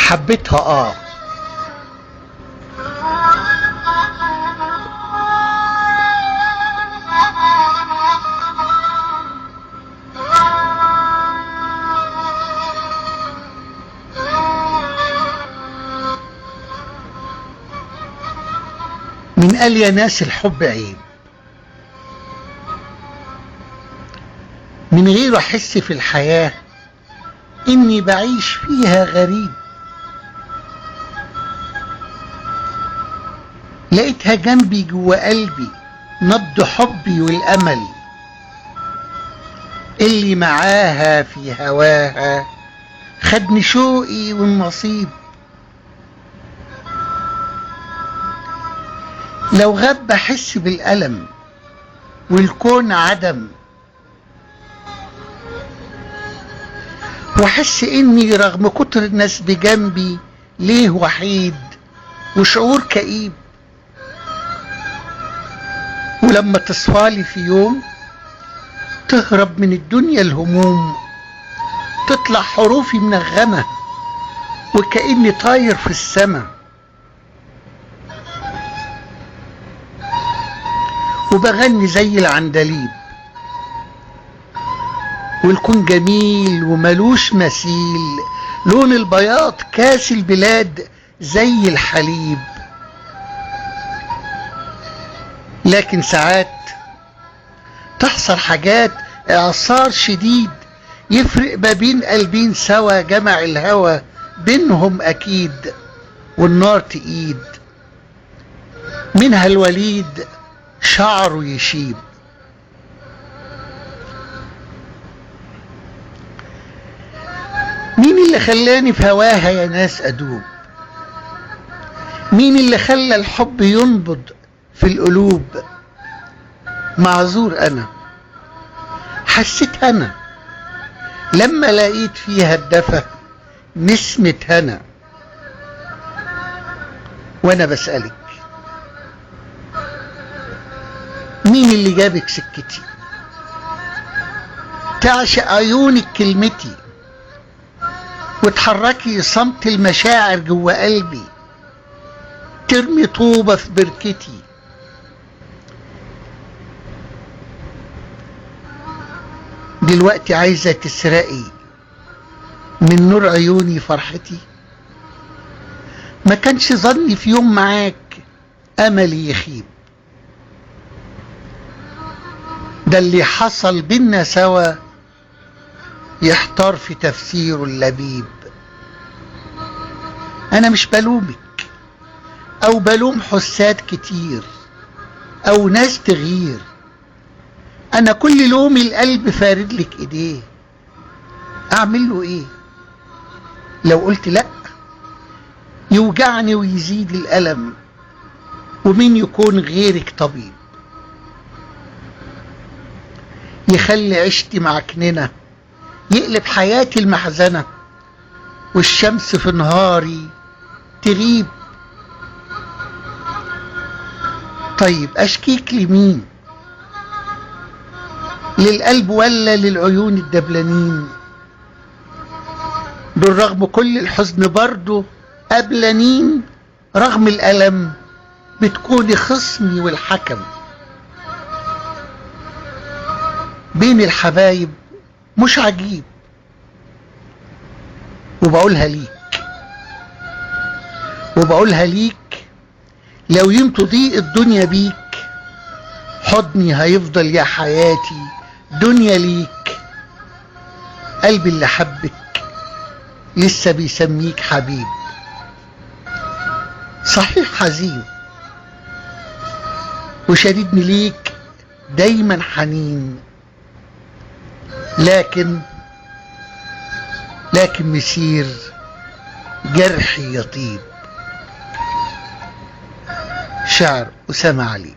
حبيتها من قال يا ناس الحب عيب، من غير احس في الحياة اني بعيش فيها غريب. لقيتها جنبي جوا قلبي نبض حبي والامل، اللي معاها في هواها خدني شوقي والنصيب. لو غاب بحس بالألم والكون عدم، واحس اني رغم كتر الناس بجنبي ليه وحيد وشعور كئيب. ولما تصفالي في يوم تهرب من الدنيا الهموم، تطلع حروفي منغمة وكأني طاير في السما. وبغني زي العندليب والكون جميل وملوش مثيل، لون البياض كاس البلاد زي الحليب. لكن ساعات تحصل حاجات اعصار شديد يفرق ما بين قلبين سوا، جمع الهوى بينهم اكيد والنار تقيد. منها الوليد شعره يشيب. مين اللي خلاني في هواها يا ناس ادوب؟ مين اللي خلى الحب ينبض في القلوب؟ معذور انا، حسيت انا لما لقيت فيها الدفى نسمة هنا. وانا بسألك مين اللي جابك سكتي؟ تعشق عيونك كلمتي وتحركي صمت المشاعر جوا قلبي، ترمي طوبة في بركتي. دلوقتي عايزة تسرقي من نور عيوني فرحتي. ما كانش ظني في يوم معاك املي يخيب، ده اللي حصل بينا سوا يحتار في تفسيره اللبيب. انا مش بلومك او بلوم حساد كتير او ناس تغير، انا كل لومي القلب فارد لك ايديه. اعمل له ايه؟ لو قلت لا يوجعني ويزيد الالم، ومين يكون غيرك طبيب يخلي عشتي معكننة، يقلب حياتي المحزنة والشمس في نهاري تغيب. طيب اشكيك لمين؟ للقلب ولا للعيون الدبلانين؟ دول رغم كل الحزن برضو قبلانين، رغم الألم بتكوني خصمي والحكم. بين الحبايب مش عجيب، وبقولها ليك لو يوم تضيق الدنيا بيك، حضني هيفضل يا حياتي دنيا ليك. قلبي اللي حبك لسه بيسميك حبيب. صحيح حزين وشديدني ليك دايما حنين، لكن مسير جرحي يطيب. شعر أسامة علي.